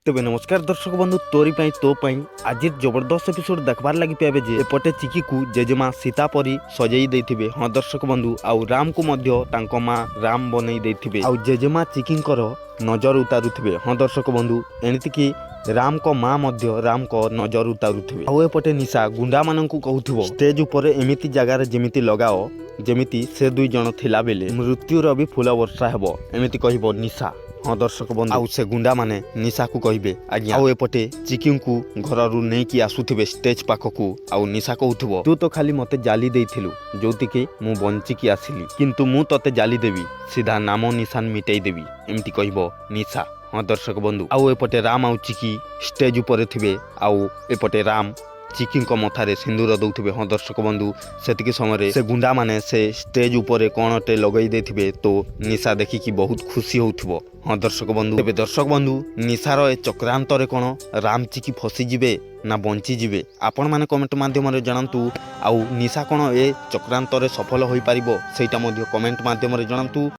तेबे नमस्कार दर्शक बंधु तोरी तो आज जबरदस्त एपिसोड देखबार लगी पाए जे एपटे चिकी को जेजेमा सीता परी सजाई देथिबे। हाँ दर्शक बंधु आउ राम को मध्य तांको माँ राम बनई देथिबे आउ जेजेमा चिकींकर नजर उतारुथिबे। हाँ दर्शक बंधु एणिति कि राम को माँ मध्य राम को नजर उतारुथिबे। आउ एपटे निशा गुंडा माननकु कहूथिबो स्टेज ऊपर एमिति जगार जेमिति लगाओ जेमिति से दुई जण थिला बेले मृत्युर भी फूल वर्षा हेबो एमिति कहिबो निशा। हाँ दर्शक बंधु आउ से गुंडा माने निशा को कहिबे आज्ञा। आउ एपटे चिकिंग को घर रु नहीं कि आसुथिबे स्टेज पाखकू आउ निशा कहूथिबो तू तो खाली मते जाली देइथिलु जोति कि मु बंची की आसिली किंतु मु तते जाली देबी सीधा नाम निशान मिटाई देबी एमती कहिबो निशा। हाँ दर्शक बंधु आउ एपटे राम आउ चिकी स्टेज ऊपर थिबे आउ एपटे राम चिकी मथारे सिंदूर दौथिबे। हाँ दर्शक बंधु सेतिकी समय से गुंडा माने से स्टेज ऊपर कौनटे लगई देथिबे तो निशा देखिकी बहुत खुशी होउथिबो। हाँ दर्शक बंधु तेबे दर्शक बंधु निशार ए चक्रांतरे कोन राम चिकी फसी जिबे ना बंची जिबे आपण माने कमेंट माध्यम रे जणांतु। आउ निशा कोन ए चक्रांतरे सफल होई पारिबो सेटा मध्ये कमेंट माध्यम रे जणांतु।